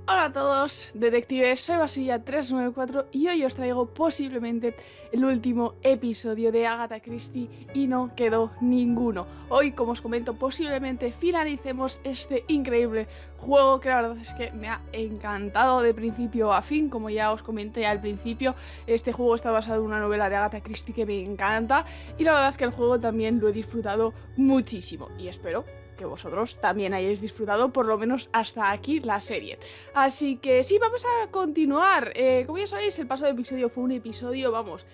Hola a todos, detectives, soy Basilla394 y hoy os traigo posiblemente el último episodio de Agatha Christie y no quedó ninguno. Hoy, como os comento, posiblemente finalicemos este increíble juego que la verdad es que me ha encantado de principio a fin. Como ya os comenté al principio, este juego está basado en una novela de Agatha Christie que me encanta y la verdad es que el juego también lo he disfrutado muchísimo y espero que vosotros también hayáis disfrutado por lo menos hasta aquí la serie. Así que sí, vamos a continuar. Como ya sabéis, el pasado episodio fue un episodio, vamos,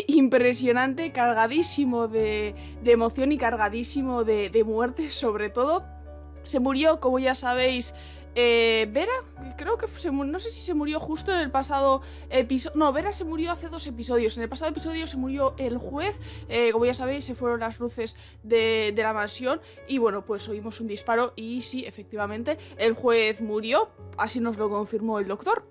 impresionante, cargadísimo de emoción y cargadísimo de muertes sobre todo. Se murió, como ya sabéis, Vera, creo que no sé si se murió justo en el pasado episodio. No, Vera se murió hace 2 episodios. En el pasado episodio se murió el juez. Como ya sabéis, se fueron las luces de la mansión. Y bueno, pues oímos un disparo. Y sí, efectivamente, el juez murió. Así nos lo confirmó el doctor.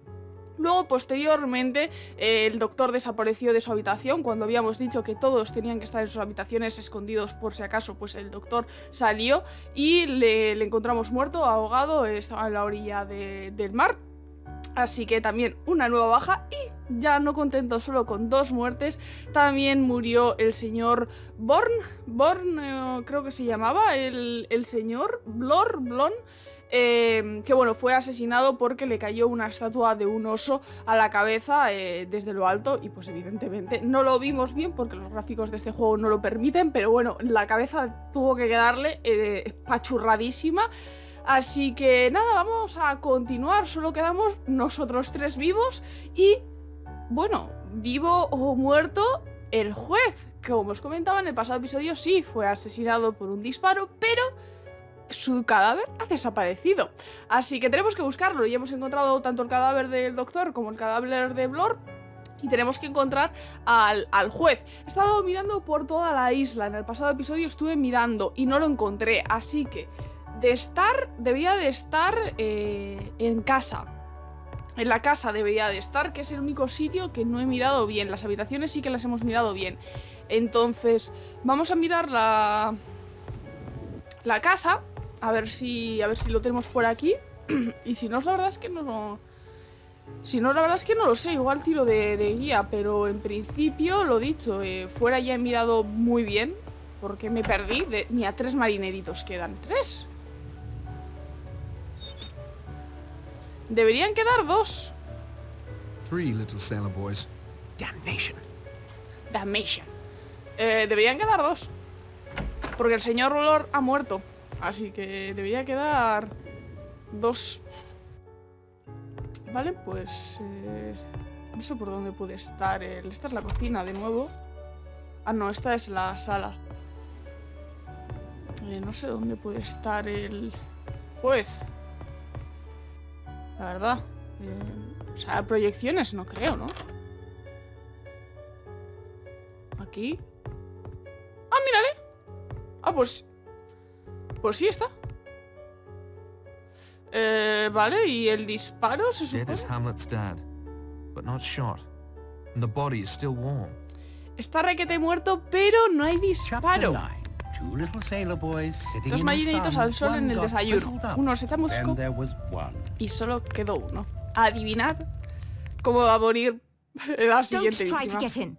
Luego, posteriormente, el doctor desapareció de su habitación. Cuando habíamos dicho que todos tenían que estar en sus habitaciones escondidos por si acaso, pues el doctor salió y le encontramos muerto, ahogado, estaba en la orilla del mar. Así que también una nueva baja y ya no contento solo con 2 muertes, también murió el señor Born, creo que se llamaba, el señor Blon. Que bueno, fue asesinado porque le cayó una estatua de un oso a la cabeza desde lo alto y pues evidentemente no lo vimos bien porque los gráficos de este juego no lo permiten, pero bueno, la cabeza tuvo que quedarle pachurradísima. Así que nada, vamos a continuar, solo quedamos nosotros 3 vivos y bueno, vivo o muerto el juez, que como os comentaba en el pasado episodio sí fue asesinado por un disparo, pero su cadáver ha desaparecido. Así que tenemos que buscarlo. Ya hemos encontrado tanto el cadáver del doctor como el cadáver de Blor. Y tenemos que encontrar al juez. He estado mirando por toda la isla. En el pasado episodio estuve mirando y no lo encontré. Así que debería de estar en casa. En la casa debería de estar, que es el único sitio que no he mirado bien. Las habitaciones sí que las hemos mirado bien. Entonces, vamos a mirar la casa. A ver si lo tenemos por aquí. Y si no, la verdad es que no lo... Si no, la verdad es que no lo sé. Igual tiro de guía. Pero en principio, lo dicho, fuera ya he mirado muy bien. Porque me perdí. Ni a 3 marineritos quedan. 3. Deberían quedar 2. 3 little sailor boys. Damnation. Deberían quedar 2. Porque el señor Olor ha muerto. Así que debería quedar 2. Vale, pues... no sé por dónde puede estar el... Esta es la cocina de nuevo. Ah, no, esta es la sala. No sé dónde puede estar el juez. La verdad. O sea, proyecciones no creo, ¿no? Aquí. ¡Ah, mírale! Ah, pues sí está. Vale, y el disparo se supone. Está requete muerto, pero no hay disparo. 2 marineritos al sol en el desayuno. Uno se chamuscó y solo quedó uno. Adivinad cómo va a morir la siguiente víctima.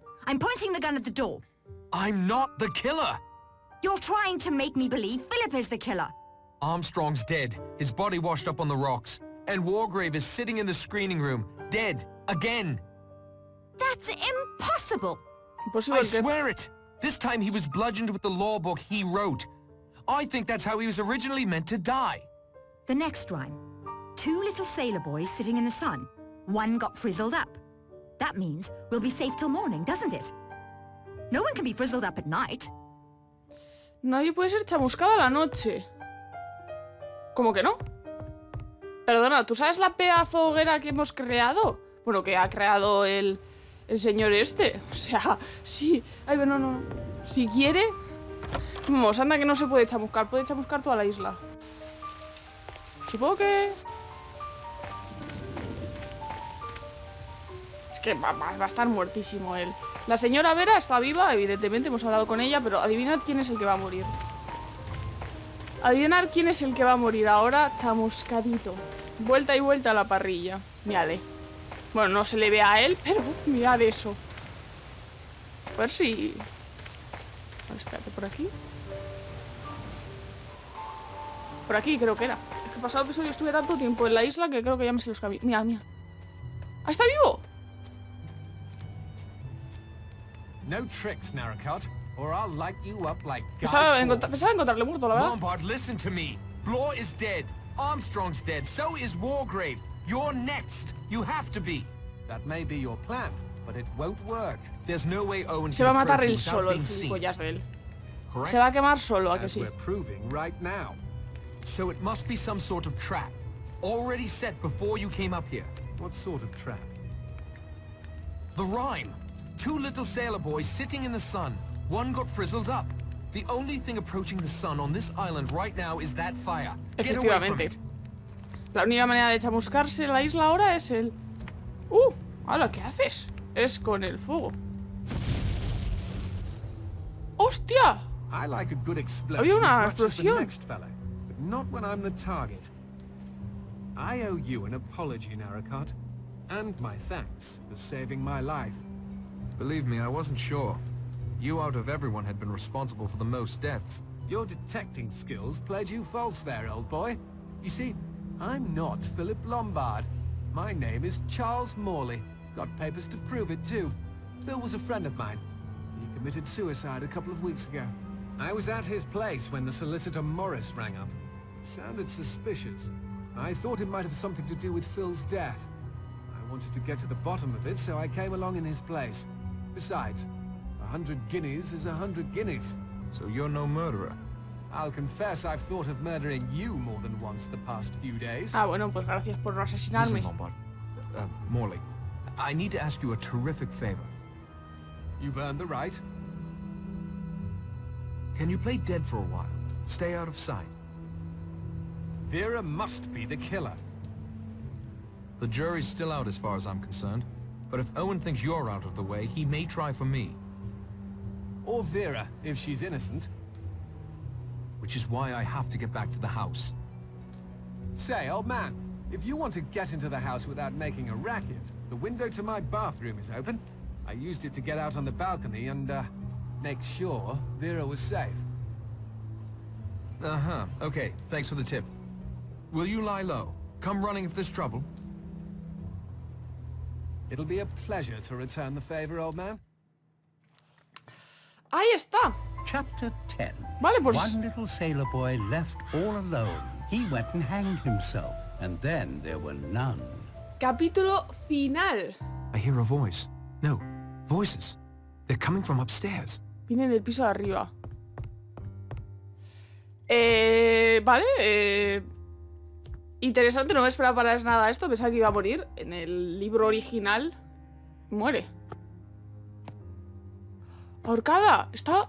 I'm not the killer! You're trying to make me believe Philip is the killer. Armstrong's dead, his body washed up on the rocks. And Wargrave is sitting in the screening room, dead, again. That's impossible. I swear it! This time he was bludgeoned with the law book he wrote. I think that's how he was originally meant to die. The next rhyme. 2 little sailor boys sitting in the sun. One got frizzled up. That means we'll be safe till morning, doesn't it? No one can be frizzled up at night. Nadie puede ser chamuscado a la noche. ¿Cómo que no? Perdona, ¿tú sabes la pedazo hoguera que hemos creado? Bueno, que ha creado el señor este. O sea, sí. Ay, bueno, no. Si quiere... Vamos, anda que no se puede chamuscar. Puede chamuscar toda la isla. Supongo que... Es que va a estar muertísimo él. La señora Vera está viva, evidentemente hemos hablado con ella, pero adivinad quién es el que va a morir. Adivinar quién es el que va a morir ahora chamuscadito. Vuelta y vuelta a la parrilla. Mírale. Bueno, no se le ve a él, pero mirad eso. A ver si... Vale, espérate, por aquí. Por aquí creo que era. Es que el pasado episodio estuve tanto tiempo en la isla que creo que ya me sé los caminos. Mira, mira. ¡Ah, está vivo! No tricks, Narracot, or I'll light you up like Pensaba encontrarle muerto, la verdad. Lombard, listen to me. Blore is dead. Armstrong's dead. So is Wargrave. You're next. You have to be. That may be your plan, but it won't work. There's no way Owen Se va a can matar approach él you without solo, el being seen. gilipollas de él. Correct? Se va a quemar solo, ¿a que As sí? we're proving right now. So it must be some sort of trap. Already set before you came up here. What sort of trap? The rhyme. Two little sailor boys sitting in the sun. One got frizzled up. The only thing approaching the sun on this island right now is that fire. Get away from Efectivamente. it. La única manera de chamuscarse la isla ahora es el... ¡Hala! ¿Qué haces? Es con el fuego. ¡Hostia! I like a good explosion Había una as much as the explosión. next fella, but not when I'm the target. I owe you an apology, Narracot, and my thanks for saving my life. Believe me, I wasn't sure. You out of everyone had been responsible for the most deaths. Your detecting skills played you false there, old boy. You see, I'm not Philip Lombard. My name is Charles Morley. Got papers to prove it, too. Phil was a friend of mine. He committed suicide a couple of weeks ago. I was at his place when the solicitor Morris rang up. It sounded suspicious. I thought it might have something to do with Phil's death. I wanted to get to the bottom of it, so I came along in his place. Besides, 100 guineas is 100 guineas. So you're no murderer. I'll confess I've thought of murdering you more than once the past few days. Ah, bueno, pues gracias por no asesinarme. Listen, Lombard. Morley, I need to ask you a terrific favor. You've earned the right. Can you play dead for a while? Stay out of sight. Vera must be the killer. The jury's still out as far as I'm concerned. But if Owen thinks you're out of the way, he may try for me. Or Vera, if she's innocent. Which is why I have to get back to the house. Say, old man, if you want to get into the house without making a racket, the window to my bathroom is open. I used it to get out on the balcony and, make sure Vera was safe. Uh-huh. Okay, thanks for the tip. Will you lie low? Come running if there's trouble. It'll be a pleasure to return the favor, old man. Ahí está. Chapter 10. Vale, pues... One little sailor boy left all alone. He went and hanged himself, and then there were none. Capítulo final. I hear a voice. No, voices. They're coming from upstairs. Viene del piso de arriba. Vale, interesante, no me esperaba para nada esto. Pensaba que iba a morir. En el libro original muere. Ahorcada. Está...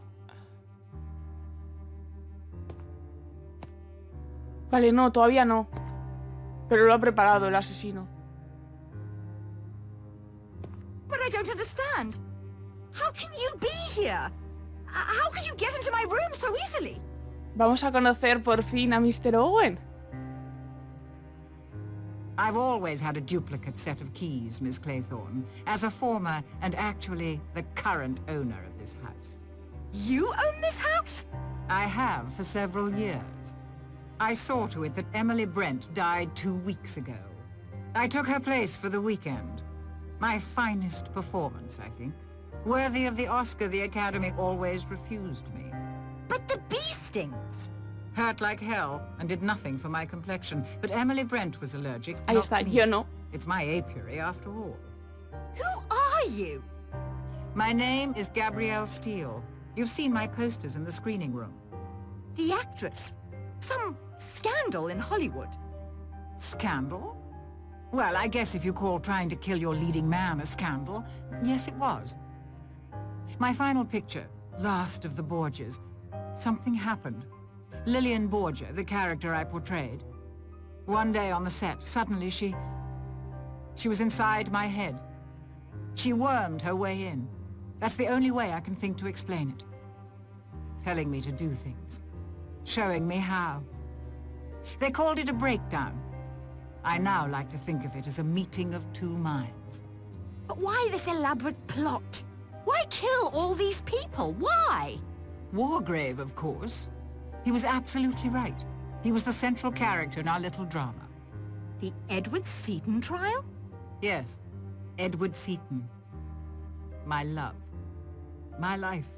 Vale, no, todavía no. Pero lo ha preparado el asesino. But I don't understand. How can you be here? How could you get into my room so easily? Vamos a conocer por fin a Mr. Owen. I've always had a duplicate set of keys, Miss Claythorne, as a former and actually the current owner of this house. You own this house? I have for several years. I saw to it that Emily Brent died 2 weeks ago. I took her place for the weekend. My finest performance, I think. Worthy of the Oscar the Academy always refused me. But the bee stings. Hurt like hell and did nothing for my complexion. But Emily Brent was allergic. Ahí not está, me. yo no. It's my apiary after all. Who are you? My name is Gabrielle Steele. You've seen my posters in the screening room. The actress. Some scandal in Hollywood. Scandal? Well, I guess if you call trying to kill your leading man a scandal, yes it was. My final picture, Last of the Borgias, something happened. Lillian Borgia, the character I portrayed. One day on the set, suddenly she was inside my head. She wormed her way in. That's the only way I can think to explain it. Telling me to do things. Showing me how. They called it a breakdown. I now like to think of it as a meeting of two minds. But why this elaborate plot? Why kill all these people? Why? Wargrave, of course. He was absolutely right. He was the central character in our little drama. The Edward Seaton trial? Yes, Edward Seaton. My love. My life.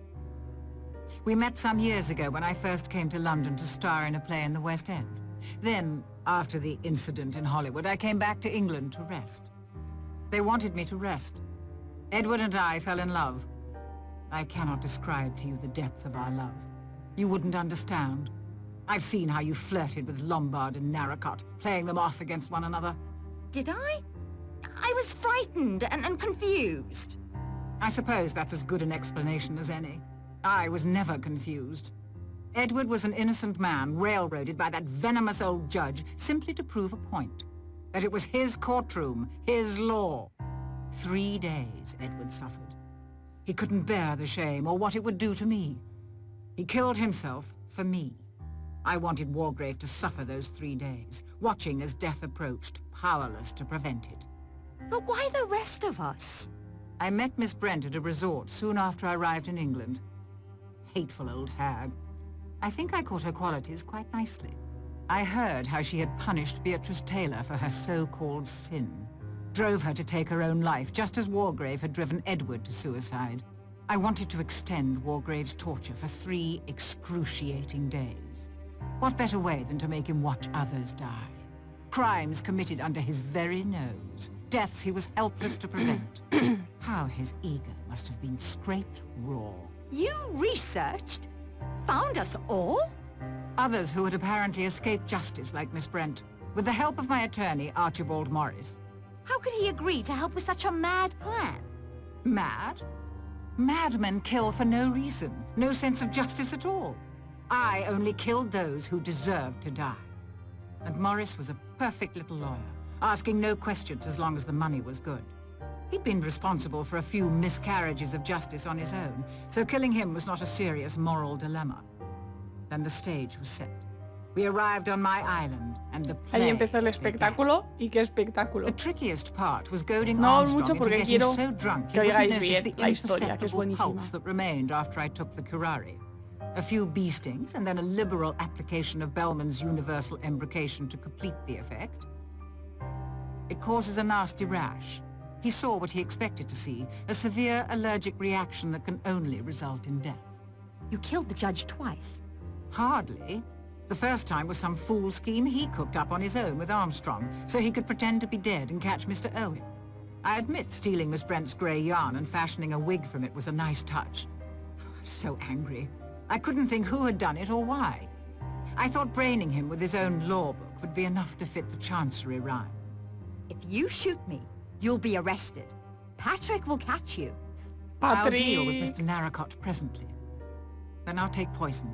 We met some years ago when I first came to London to star in a play in the West End. Then, after the incident in Hollywood, I came back to England to rest. They wanted me to rest. Edward and I fell in love. I cannot describe to you the depth of our love. You wouldn't understand. I've seen how you flirted with Lombard and Narracott, playing them off against one another. Did I? I was frightened and confused. I suppose that's as good an explanation as any. I was never confused. Edward was an innocent man railroaded by that venomous old judge simply to prove a point. That it was his courtroom, his law. 3 days Edward suffered. He couldn't bear the shame or what it would do to me. He killed himself for me. I wanted Wargrave to suffer those 3 days, watching as death approached, powerless to prevent it. But why the rest of us? I met Miss Brent at a resort soon after I arrived in England. Hateful old hag. I think I caught her qualities quite nicely. I heard how she had punished Beatrice Taylor for her so-called sin. Drove her to take her own life, just as Wargrave had driven Edward to suicide. I wanted to extend Wargrave's torture for 3 excruciating days. What better way than to make him watch others die? Crimes committed under his very nose. Deaths he was helpless to prevent. How his ego must have been scraped raw. You researched? Found us all? Others who had apparently escaped justice, like Miss Brent, with the help of my attorney, Archibald Morris. How could he agree to help with such a mad plan? Mad? Madmen kill for no reason, no sense of justice at all. I only killed those who deserved to die. And Morris was a perfect little lawyer, asking no questions as long as the money was good. He'd been responsible for a few miscarriages of justice on his own, so killing him was not a serious moral dilemma. Then the stage was set. We arrived on my island, and the play Ahí empezó el began. espectáculo, y qué espectáculo. The trickiest part was goading No Armstrong mucho into porque getting quiero so drunk que he wouldn't oigáis notice bien the la historia, que es imperceptible buenísima. pulse that remained after I took the curare. A few bee stings, and then a liberal application of Bellman's universal embrocation to complete the effect. It causes a nasty rash. He saw what he expected to see, a severe allergic reaction that can only result in death. You killed the judge twice. Hardly. The first time was some fool scheme he cooked up on his own with Armstrong, so he could pretend to be dead and catch Mr. Owen. I admit stealing Miss Brent's grey yarn and fashioning a wig from it was a nice touch. So angry. I couldn't think who had done it or why. I thought braining him with his own law book would be enough to fit the Chancery rhyme. If you shoot me, you'll be arrested. Patrick will catch you. I'll deal with Mr. Narracott presently. Then I'll take poison.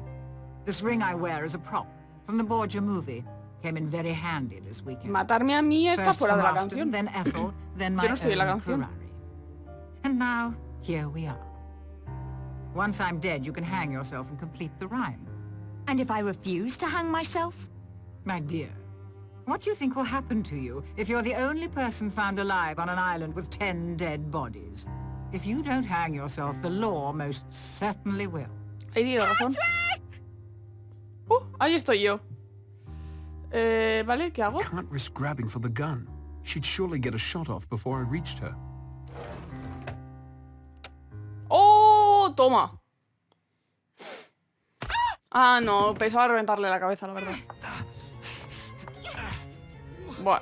This ring I wear is a prop from the Borgia movie. Came in very handy this weekend. Matarme a mí está First fuera for de la Marston, canción. then Ethel, then my Yo no estoy en la own canción. curare. And now, here we are. Once I'm dead, you can hang yourself and complete the rhyme. And if I refuse to hang myself? My dear, what do you think will happen to you if you're the only person found alive on an island with 10 dead bodies? If you don't hang yourself, the law most certainly will. Ahí tiene razón. Ahí estoy yo. Vale, ¿qué hago? Can't risk grabbing for the gun. She'd surely get a shot off before I reached her. ¡Oh! Toma. Ah, no, pensaba reventarle la cabeza, la verdad. Buah.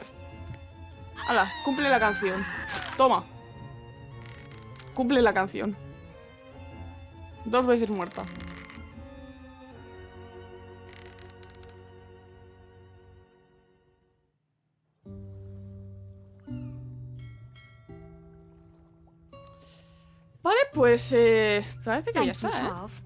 Hala, cumple la canción. Toma. Cumple la canción. 2 veces muerta. Vale, pues parece que ya está, ¿eh? Charles.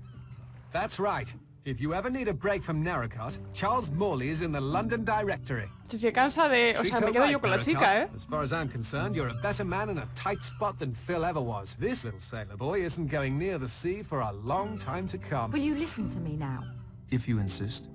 That's right. If you ever need a break from Narracott, Charles Morley is in the London Directory. Si se cansa de... O sea, me quedo yo con la chica, ¿eh? As far as I'm concerned, you're a better man in a tight spot than Phil ever was. This little sailor boy isn't going near the sea for a long time to come. Will you listen to me now? If you insist.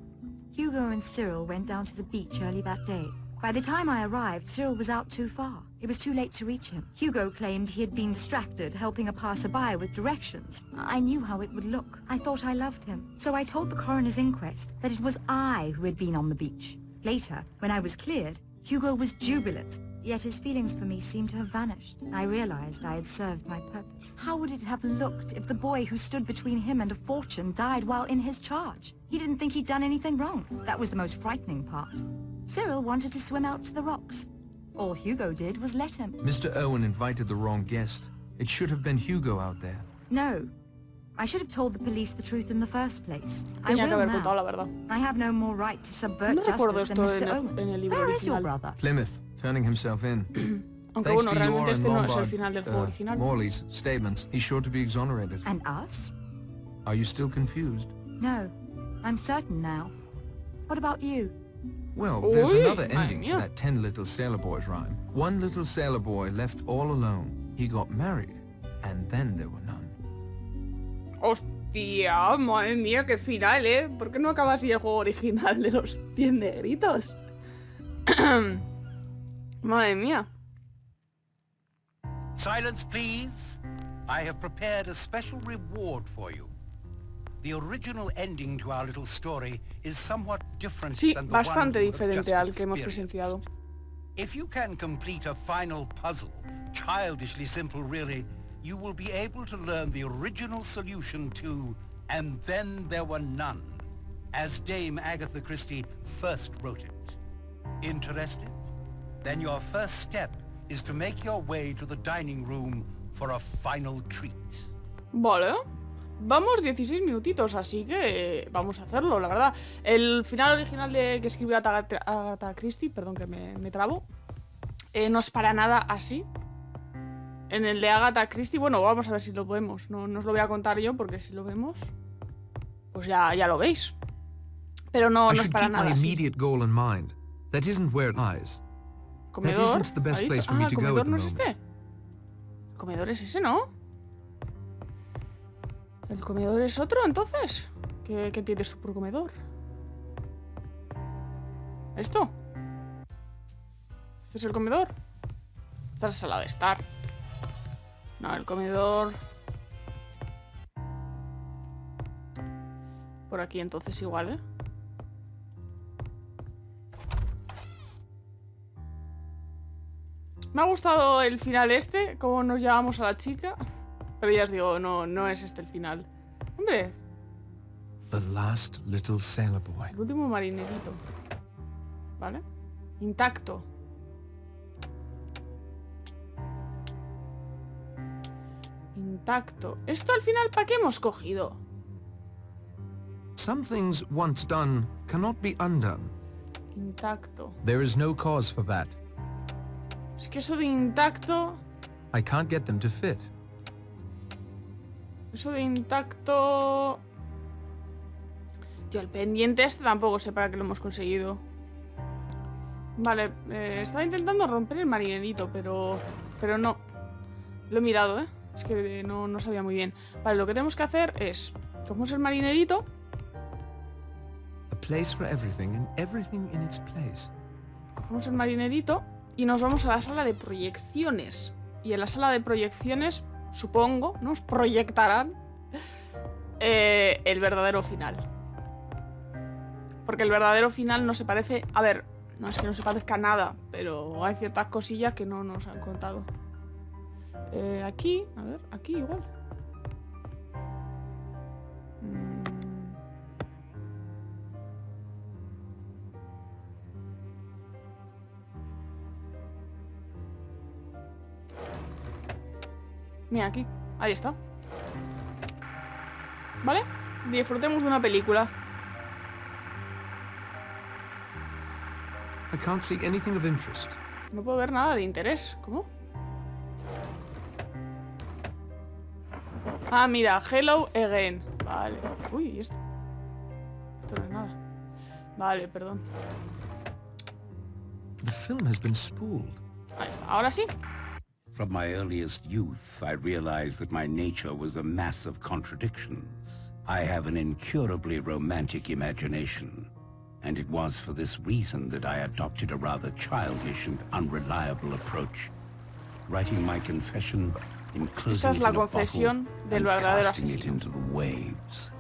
Hugo and Cyril went down to the beach early that day. By the time I arrived, Cyril was out too far. It was too late to reach him. Hugo claimed he had been distracted helping a passerby with directions. I knew how it would look. I thought I loved him. So I told the coroner's inquest that it was I who had been on the beach. Later, when I was cleared, Hugo was jubilant. Yet his feelings for me seemed to have vanished. I realized I had served my purpose. How would it have looked if the boy who stood between him and a fortune died while in his charge? He didn't think he'd done anything wrong. That was the most frightening part. Cyril wanted to swim out to the rocks. All Hugo did was let him. Mr. Owen invited the wrong guest. It should have been Hugo out there. No. I should have told the police the truth in the first place. I Tenía que will haber contado la now. verdad. I have no more right to subvert No recuerdo justice than esto Mr. en Owen. el libro Where is your original. brother? Plymouth, turning himself in. Aunque Thanks bueno, to realmente your este and no es el Lombard, final del juego original. Morley's statements, he's sure to be exonerated. And us? Are you still confused? No. I'm certain now. What about you? Well, there's Uy, another madre ending to mía. that 10 Little Sailor Boys rhyme. One little sailor boy left all alone. He got married, and then there were none. Hostia, madre mía, qué final, ¿eh? ¿Por qué no acaba así el juego original de los 10 negritos? Madre mía. Silence, please. I have prepared a special reward for you. The original ending to our little story is somewhat different Sí, than the bastante one you have diferente just al que hemos experienced. presenciado. If you can complete a final puzzle, childishly simple really, you will be able to learn the original solution to "And Then There Were None," as Dame Agatha Christie first wrote it. Interested? Then your first step is to make your way to the dining room for a final treat. Vale. Vamos 16 minutitos, así que vamos a hacerlo, la verdad. El final original que escribió Agatha Christie, perdón que me trabo, no es para nada así. En el de Agatha Christie, bueno, vamos a ver si lo vemos. No os lo voy a contar yo, porque si lo vemos, pues ya lo veis. Pero no I es should para keep nada my así. immediate goal in mind. That isn't where it lies. Comedor, isn't the best ¿ha place dicho? for me to go ¿Comedor at the no es moment. este? El comedor es ese, ¿no? ¿El comedor es otro, entonces? ¿Qué entiendes tú por comedor? ¿Esto? ¿Este es el comedor? Esta es la sala de estar. No, el comedor... Por aquí entonces igual, ¿eh? Me ha gustado el final este, cómo nos llevamos a la chica. Pero ya os digo, no es este el final. Hombre, The last little sailor boy. el último marinerito. ¿Vale? Intacto. Intacto. ¿Esto al final para qué hemos cogido? Some things once done cannot be undone. Intacto. There is no cause for that. Es que eso de intacto... I can't get them to fit. Eso de intacto... Tío, el pendiente este tampoco sé para qué lo hemos conseguido. Vale, estaba intentando romper el marinerito, pero no. Lo he mirado, ¿eh? Es que no sabía muy bien. Vale, lo que tenemos que hacer es... Cogemos el marinerito. A place for everything and everything in its place. Cogemos el marinerito y nos vamos a la sala de proyecciones. Y en la sala de proyecciones, supongo, nos proyectarán el verdadero final. Porque el verdadero final no se parece... A ver, no es que no se parezca a nada, pero hay ciertas cosillas que no nos han contado. Aquí, a ver, aquí igual. Mira, aquí. Ahí está. ¿Vale? Disfrutemos de una película. I can't see anything of interest. No puedo ver nada de interés. ¿Cómo? Ah, mira. Hello again. Vale. Uy, ¿y esto? Esto no es nada. Vale, perdón. The film has been spooled. Ahí está. Ahora sí. From my earliest youth, I realized that my nature was a mass of contradictions. I have an incurably romantic imagination. and it was for this reason that I adopted a rather childish and unreliable approach, writing my confession, Esta es enclosing it la in a confesión bottle del and verdadero casting it asesino. into the waves.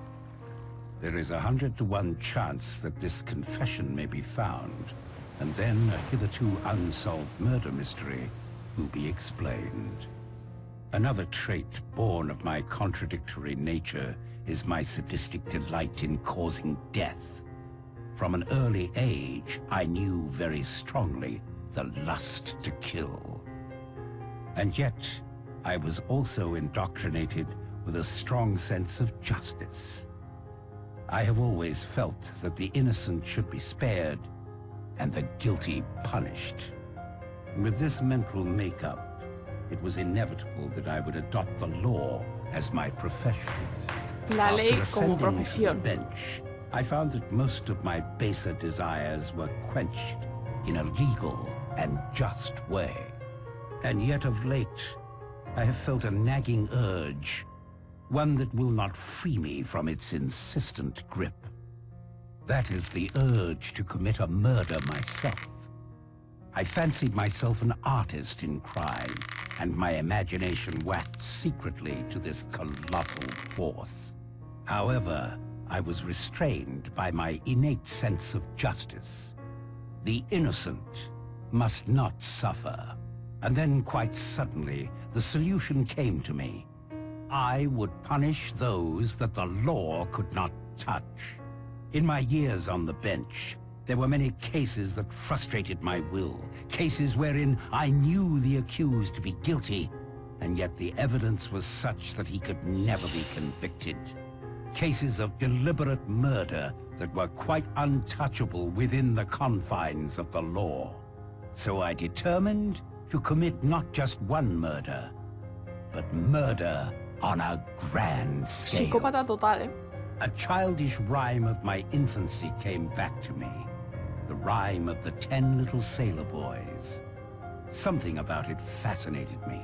There is 100 to 1 chance that this confession may be found, and then a hitherto unsolved murder mystery will be explained. Another trait born of my contradictory nature is my sadistic delight in causing death. From an early age, I knew very strongly the lust to kill. And yet, I was also indoctrinated with a strong sense of justice. I have always felt that the innocent should be spared and the guilty punished. With this mental makeup, it was inevitable that I would adopt the law as my profession. La ley After como ascending to the profesión. bench, I found that most of my baser desires were quenched in a legal and just way. And yet of late, I have felt a nagging urge, one that will not free me from its insistent grip. That is the urge to commit a murder myself. I fancied myself an artist in crime, and my imagination waxed secretly to this colossal force. However, I was restrained by my innate sense of justice. The innocent must not suffer. And then quite suddenly, the solution came to me. I would punish those that the law could not touch. In my years on the bench, there were many cases that frustrated my will, cases wherein I knew the accused to be guilty, and yet the evidence was such that he could never be convicted. Cases of deliberate murder that were quite untouchable within the confines of the law. So I determined to commit not just one murder, but murder on a grand scale. Psicópata total, A childish rhyme of my infancy came back to me. The rhyme of the 10 little sailor boys. Something about it fascinated me.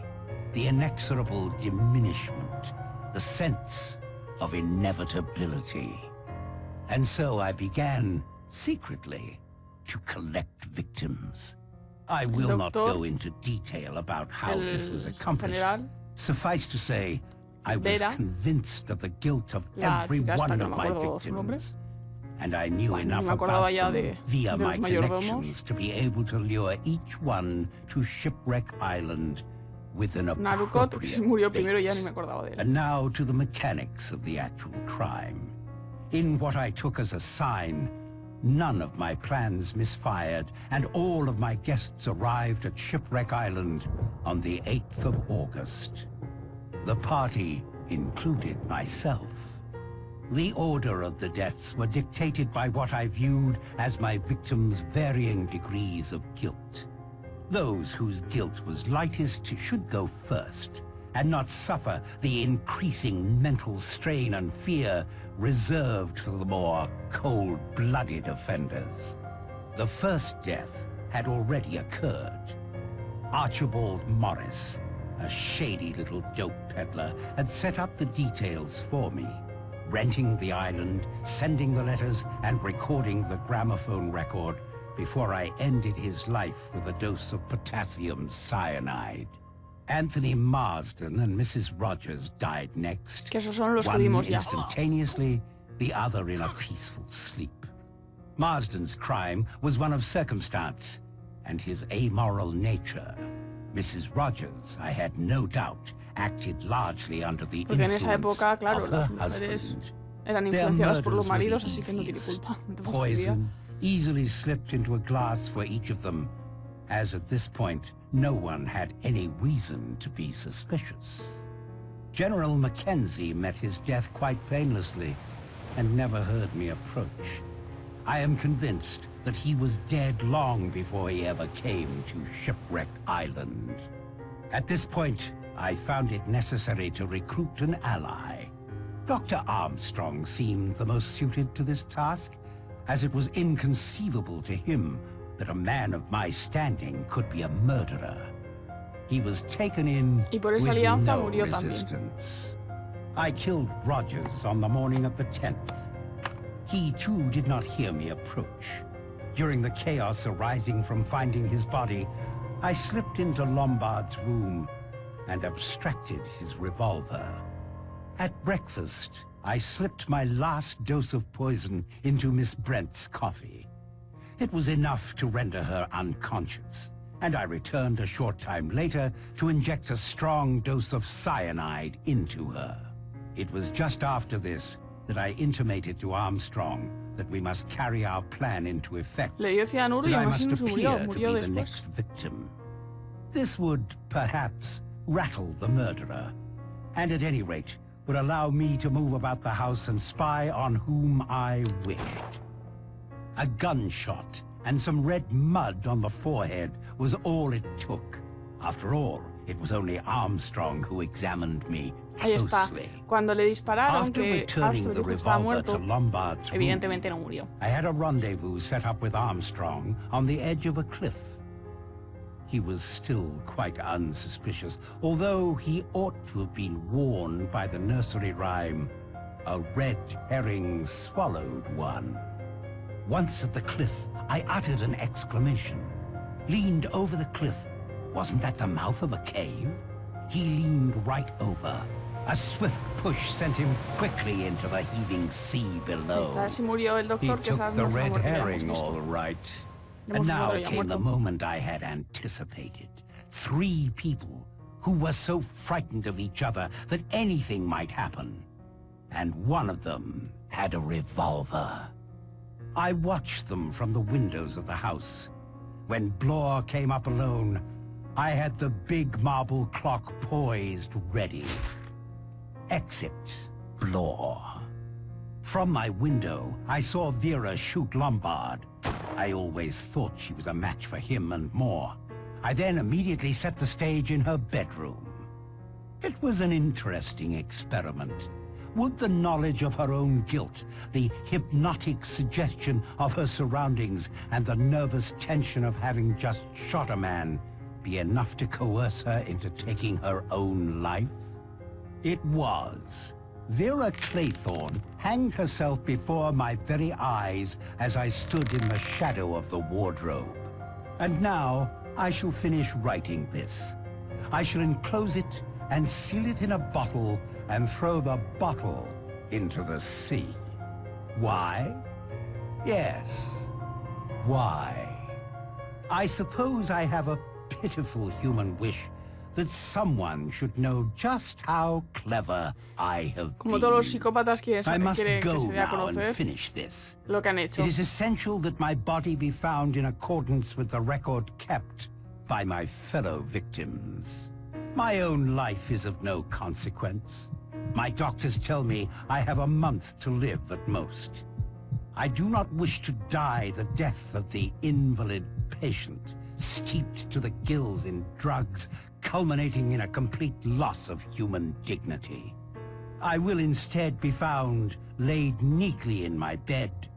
The inexorable diminishment, the sense of inevitability. And so I began, secretly, to collect victims. I will not go into detail about how this was accomplished. General, Suffice to say, I was Vera, convinced of the guilt of la every chica esta one que of no me my acuerdo su nombre. victims. And I knew Bueno, enough me acordaba about ya them de via my los mayordomos. connections to be able to lure each one to Shipwreck Island with an Naruto, que se murió appropriate primero, ya bait. ni me acordaba de él. And now to the mechanics of the actual crime. In what I took as a sign, none of my plans misfired, and all of my guests arrived at Shipwreck Island on the 8th of August. The party included myself. The order of the deaths were dictated by what I viewed as my victims' varying degrees of guilt. Those whose guilt was lightest should go first, and not suffer the increasing mental strain and fear reserved for the more cold-blooded offenders. The first death had already occurred. Archibald Morris, a shady little dope peddler, had set up the details for me, renting the island, sending the letters, and recording the gramophone record before I ended his life with a dose of potassium cyanide. Anthony Marsden and Mrs. Rogers died next. Que esos son los que One vimos ya. instantaneously, the other in a peaceful sleep. Marsden's crime was one of circumstance and his amoral nature. Mrs. Rogers, I had no doubt, acted largely under the Porque en esa influence época, claro, of her las mujeres husband. eran Their influenciadas por los murders were maridos, the así que no tiene easiest. culpa. Entonces, Poison easily slipped into a glass for each of them, as at this point no one had any reason to be suspicious. General Mackenzie met his death quite painlessly and never heard me approach. I am convinced that he was dead long before he ever came to Shipwreck Island. At this point, I found it necessary to recruit an ally. Dr. Armstrong seemed the most suited to this task, as it was inconceivable to him that a man of my standing could be a murderer. He was taken in Y por esa with alianza no murió también. resistance. I killed Rogers on the morning of the 10th. He too did not hear me approach. During the chaos arising from finding his body, I slipped into Lombard's room and abstracted his revolver. At breakfast, I slipped my last dose of poison into Miss Brent's coffee. It was enough to render her unconscious, and I returned a short time later to inject a strong dose of cyanide into her. It was just after this that I intimated to Armstrong that we must carry our plan into effect, Le dio cianuro y that I aún así must no se murió, appear to murió be the después. next victim. This would, perhaps, rattle the murderer, and at any rate, would allow me to move about the house and spy on whom I wished. A gunshot and some red mud on the forehead was all it took. After all, it was only Armstrong who examined me Ahí está. closely. Cuando le dispararon, After que returning Armstrong the dijo que estaba revolver muerto, to Lombard's room, evidentemente no murió. I had a rendezvous set up with Armstrong on the edge of a cliff. He was still quite unsuspicious, although he ought to have been warned by the nursery rhyme, "A red herring swallowed one." Once at the cliff, I uttered an exclamation. Leaned over the cliff. Wasn't that the mouth of a cave? He leaned right over. A swift push sent him quickly into the heaving sea Ahí below. está, si murió el He doctor, que took sabemos the la red muerte, ya hemos herring, visto. all right. Hemos And now visto ya came the muerto. moment I had anticipated. 3 people who were so frightened of each other that anything might happen. And one of them had a revolver. I watched them from the windows of the house. When Blore came up alone, I had the big marble clock poised ready. Exit, Blore. From my window, I saw Vera shoot Lombard. I always thought she was a match for him and more. I then immediately set the stage in her bedroom. It was an interesting experiment. Would the knowledge of her own guilt, the hypnotic suggestion of her surroundings, and the nervous tension of having just shot a man be enough to coerce her into taking her own life? It was. Vera Claythorne hanged herself before my very eyes as I stood in the shadow of the wardrobe. And now I shall finish writing this. I shall enclose it and seal it in a bottle and throw the bottle into the sea. Why? Yes. Why? I suppose I have a pitiful human wish that someone should know just how clever I have Como todos los been. psicópatas quieren I must que go se dé a now and conocer finish this. lo que han hecho. It is essential that my body be found in accordance with the record kept by my fellow victims. My own life is of no consequence. My doctors tell me I have a month to live at most. I do not wish to die the death of the invalid patient, steeped to the gills in drugs, culminating in a complete loss of human dignity. I will instead be found laid neatly in my bed,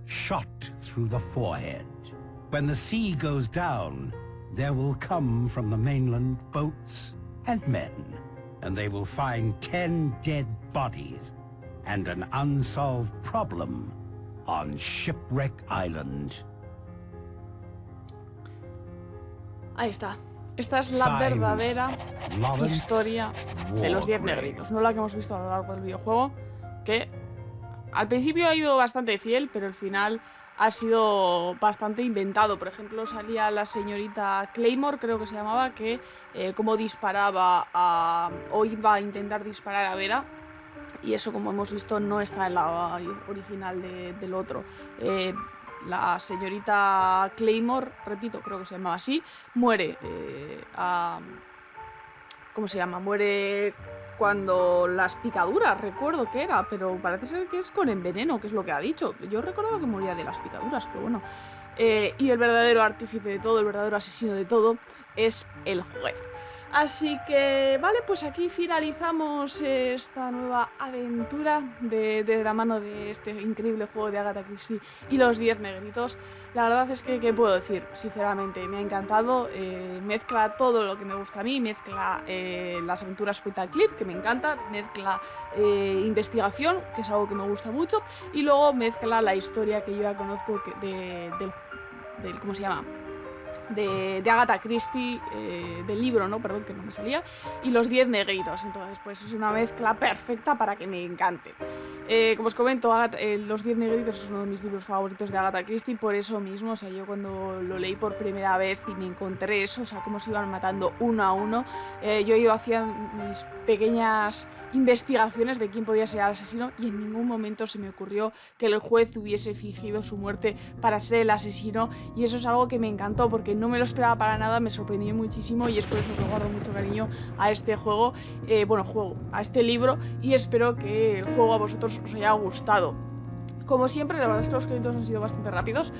shot through the forehead. When the sea goes down, there will come from the mainland boats and men, and they will find 10 dead bodies and an unsolved problem on Shipwreck Island. Ahí está. Esta es la Signed, verdadera Lawrence historia de los 10 Wargrave. negritos, no la que hemos visto a lo largo del videojuego, que al principio ha ido bastante fiel, pero al final ha sido bastante inventado. Por ejemplo, salía la señorita Claymore, creo que se llamaba, que como disparaba o iba a intentar disparar a Vera, y eso, como hemos visto, no está en la original del otro. La señorita Claymore, repito, creo que se llamaba así, muere ¿cómo se llama? Muere cuando las picaduras, recuerdo que era, pero parece ser que es con enveneno, que es lo que ha dicho. Yo recordaba que moría de las picaduras, pero bueno. Y el verdadero artífice de todo, el verdadero asesino de todo, es el juez. Así que, vale, pues aquí finalizamos esta nueva aventura de la mano de este increíble juego de Agatha Christie y los 10 negritos. La verdad es que, ¿qué puedo decir? Sinceramente, me ha encantado. Mezcla todo lo que me gusta a mí, mezcla las aventuras point and click, que me encantan, mezcla investigación, que es algo que me gusta mucho, y luego mezcla la historia que yo ya conozco del ¿cómo se llama? De Agatha Christie, del libro, ¿no? Perdón, que no me salía, y los 10 negritos. Entonces, pues es una mezcla perfecta para que me encante. Como os comento, los 10 negritos es uno de mis libros favoritos de Agatha Christie, por eso mismo, o sea, yo cuando lo leí por primera vez y me encontré eso, o sea, cómo se iban matando uno a uno, yo iba haciendo mis pequeñas investigaciones de quién podía ser el asesino y en ningún momento se me ocurrió que el juez hubiese fingido su muerte para ser el asesino, y eso es algo que me encantó porque no me lo esperaba para nada, me sorprendió muchísimo y es por eso que guardo mucho cariño a este juego, a este libro, y espero que el juego a vosotros os haya gustado. Como siempre, la verdad es que los créditos han sido bastante rápidos.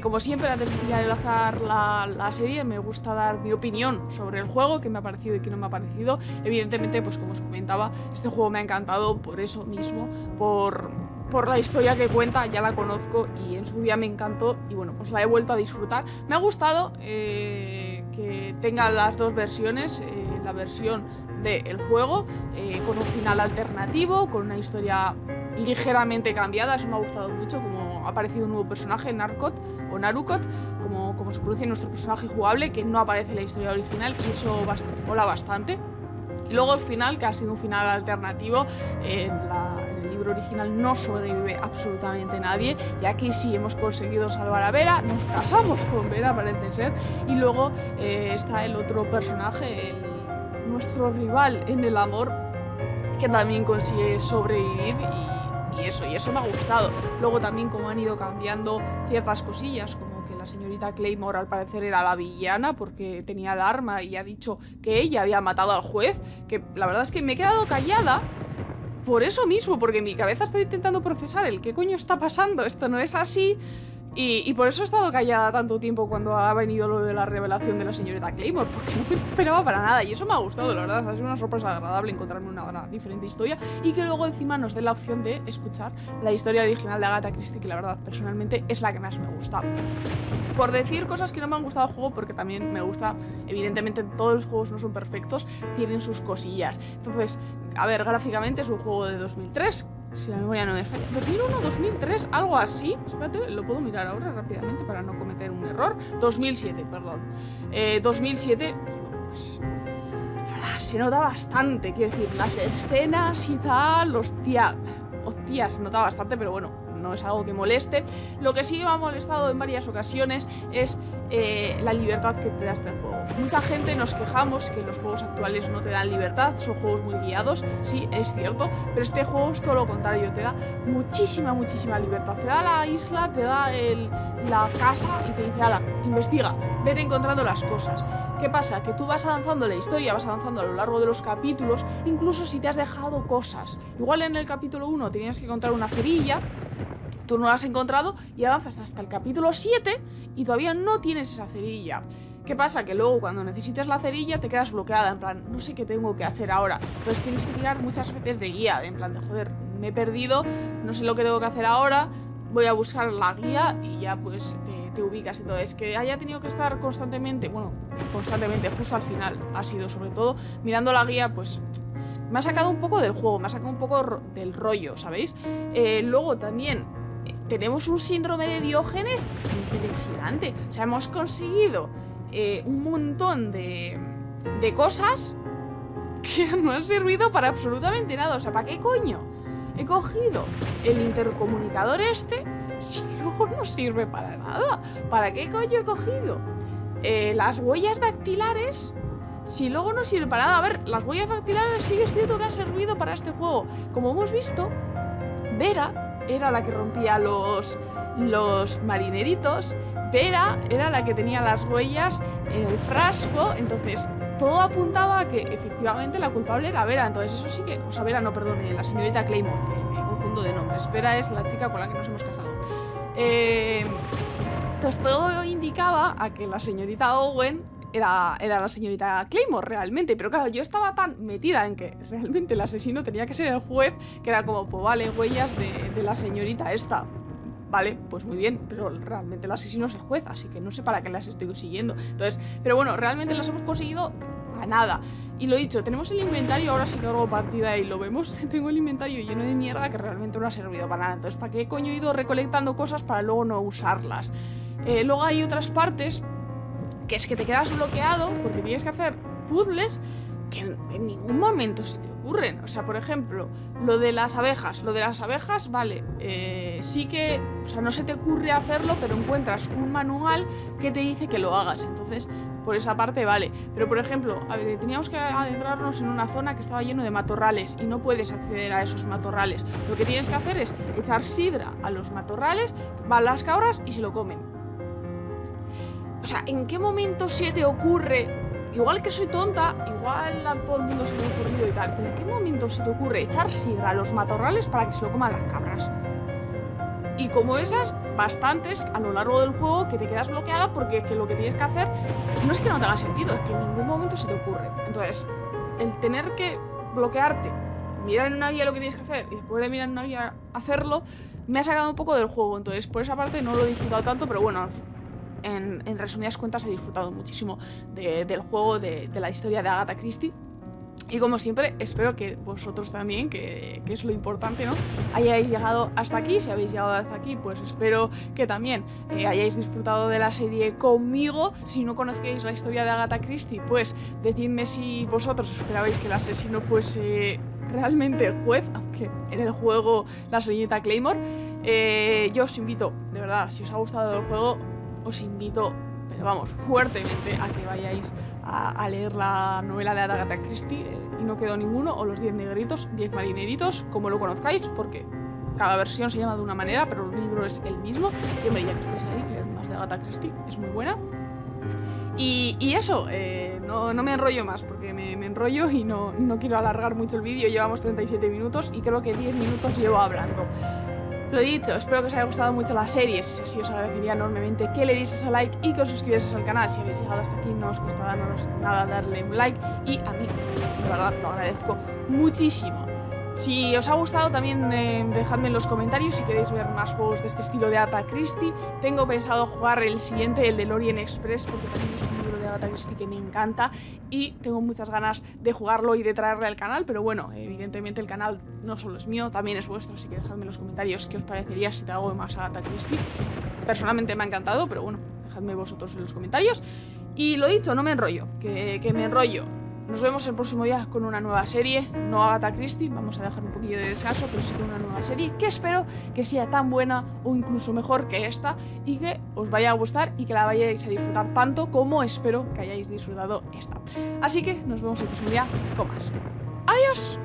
Como siempre, antes de finalizar la serie, me gusta dar mi opinión sobre el juego, qué me ha parecido y qué no me ha parecido. Evidentemente, pues como os comentaba, este juego me ha encantado por eso mismo, por la historia que cuenta, ya la conozco y en su día me encantó y bueno, pues la he vuelto a disfrutar. Me ha gustado que tenga las dos versiones, la versión del juego con un final alternativo, con una historia ligeramente cambiada, eso me ha gustado mucho, como ha aparecido un nuevo personaje, Narcot o Narukot, como se pronuncia nuestro personaje jugable, que no aparece en la historia original y eso mola bastante. Y luego el final, que ha sido un final alternativo, en el libro original no sobrevive absolutamente nadie, y aquí sí hemos conseguido salvar a Vera, nos casamos con Vera parece ser, y luego está el otro personaje, nuestro rival en el amor, que también consigue sobrevivir y eso me ha gustado. Luego también como han ido cambiando ciertas cosillas, como que la señorita Claymore al parecer era la villana porque tenía el arma y ha dicho que ella había matado al juez, que la verdad es que me he quedado callada por eso mismo, porque mi cabeza está intentando procesar el qué coño está pasando, esto no es así. Y por eso he estado callada tanto tiempo cuando ha venido lo de la revelación de la señorita Claymore, porque no me esperaba para nada y eso me ha gustado, la verdad, ha sido una sorpresa agradable encontrarme una diferente historia y que luego encima nos dé la opción de escuchar la historia original de Agatha Christie, que la verdad personalmente es la que más me gusta. Por decir cosas que no me han gustado del juego, porque también me gusta, evidentemente todos los juegos no son perfectos, tienen sus cosillas. Entonces, a ver, gráficamente es un juego de 2003, si la memoria no me falla. 2001, 2003, algo así. Espérate, lo puedo mirar ahora rápidamente para no cometer un error. 2007, perdón. 2007, pues la verdad, se nota bastante. Quiero decir, las escenas y tal, hostia, se nota bastante, pero bueno, no es algo que moleste. Lo que sí me ha molestado en varias ocasiones es la libertad que te da este juego. Mucha gente nos quejamos que los juegos actuales no te dan libertad, son juegos muy guiados, sí, es cierto, pero este juego es todo lo contrario, te da muchísima libertad. Te da la isla, te da la casa y te dice, ala, investiga, vete encontrando las cosas. ¿Qué pasa? Que tú vas avanzando la historia, vas avanzando a lo largo de los capítulos, incluso si te has dejado cosas. Igual en el capítulo 1 tenías que encontrar una cerilla, tú no la has encontrado y avanzas hasta el capítulo 7 y todavía no tienes esa cerilla. ¿Qué pasa? Que luego cuando necesites la cerilla te quedas bloqueada, en plan, no sé qué tengo que hacer ahora. Entonces tienes que tirar muchas veces de guía, en plan de, joder, me he perdido, no sé lo que tengo que hacer ahora, voy a buscar la guía y ya pues te ubicas. Entonces, que haya tenido que estar constantemente, justo al final ha sido sobre todo, mirando la guía, pues me ha sacado un poco del juego, me ha sacado un poco del rollo, ¿sabéis? Luego también tenemos un síndrome de Diógenes impresionante. O sea, hemos conseguido un montón de cosas que no han servido para absolutamente nada. O sea, ¿para qué coño he cogido el intercomunicador este si luego no sirve para nada? ¿Para qué coño he cogido las huellas dactilares si luego no sirve para nada? A ver, las huellas dactilares sí es cierto que han servido para este juego. Como hemos visto, Vera era la que rompía los marineritos, Vera era la que tenía las huellas en el frasco, entonces todo apuntaba a que efectivamente la culpable era Vera. Entonces eso sí que, o sea, Vera no, perdón, la señorita Claymore, que me confundo de nombres. Vera es la chica con la que nos hemos casado. Entonces todo indicaba a que la señorita Owen era la señorita Claymore realmente, pero claro, yo estaba tan metida en que realmente el asesino tenía que ser el juez, que era como, pues vale, huellas de la señorita esta. Vale, pues muy bien, pero realmente el asesino es el juez, así que no sé para qué las estoy consiguiendo. Entonces, pero bueno, realmente las hemos conseguido a nada. Y lo dicho, tenemos el inventario, ahora sí que hago partida y lo vemos. Tengo el inventario lleno de mierda que realmente no ha servido para nada. Entonces, ¿para qué coño he ido recolectando cosas para luego no usarlas? Luego hay otras partes que es que te quedas bloqueado porque tienes que hacer puzzles que en ningún momento se te ocurren. O sea, por ejemplo, lo de las abejas, vale, sí que, o sea, no se te ocurre hacerlo, pero encuentras un manual que te dice que lo hagas. Entonces, por esa parte vale. Pero, por ejemplo, teníamos que adentrarnos en una zona que estaba lleno de matorrales y no puedes acceder a esos matorrales. Lo que tienes que hacer es echar sidra a los matorrales, van las cabras y se lo comen. O sea, ¿en qué momento se te ocurre? Igual que soy tonta, igual a todo el mundo se me ha ocurrido y tal, pero ¿en qué momento se te ocurre echar sidra a los matorrales para que se lo coman las cabras? Y como esas, bastantes a lo largo del juego que te quedas bloqueada porque lo que tienes que hacer no es que no te haga sentido, es que en ningún momento se te ocurre. Entonces, el tener que bloquearte, mirar en una guía lo que tienes que hacer y después de mirar en una guía hacerlo, me ha sacado un poco del juego. Entonces, por esa parte no lo he disfrutado tanto, pero bueno, en resumidas cuentas he disfrutado muchísimo del juego, de la historia de Agatha Christie. Y como siempre, espero que vosotros también, que es lo importante, ¿no?, hayáis llegado hasta aquí. Si habéis llegado hasta aquí, pues espero que también hayáis disfrutado de la serie conmigo. Si no conocéis la historia de Agatha Christie, pues decidme si vosotros esperabais que el asesino fuese realmente el juez, aunque en el juego la señorita Claymore. Yo os invito, de verdad, si os ha gustado el juego, os invito, pero vamos, fuertemente a que vayáis a leer la novela de Agatha Christie, Y no quedó ninguno, o los 10 negritos, 10 marineritos, como lo conozcáis, porque cada versión se llama de una manera, pero el libro es el mismo. Y hombre, ya que estáis ahí, leed más de Agatha Christie, es muy buena. Y eso, no me enrollo más, porque me enrollo y no quiero alargar mucho el vídeo. Llevamos 37 minutos y creo que 10 minutos llevo hablando. Lo dicho, espero que os haya gustado mucho la serie. Si es así, os agradecería enormemente que le dieseis a like y que os suscribieseis al canal. Si habéis llegado hasta aquí, no os cuesta nada darle un like, y a mí, de verdad, lo agradezco muchísimo. Si os ha gustado, también dejadme en los comentarios si queréis ver más juegos de este estilo de Agatha Christie. Tengo pensado jugar el siguiente, el de Orient Express, porque también es un libro de Agatha Christie que me encanta y tengo muchas ganas de jugarlo y de traerle al canal. Pero bueno, evidentemente el canal no solo es mío, también es vuestro, así que dejadme en los comentarios qué os parecería si traigo más Agatha Christie. Personalmente me ha encantado, pero bueno, dejadme vosotros en los comentarios. Y lo dicho, no me enrollo, que me enrollo. Nos vemos el próximo día con una nueva serie, no Agatha Christie, vamos a dejar un poquillo de descanso, pero sí con una nueva serie que espero que sea tan buena o incluso mejor que esta y que os vaya a gustar y que la vayáis a disfrutar tanto como espero que hayáis disfrutado esta. Así que nos vemos el próximo día con más. ¡Adiós!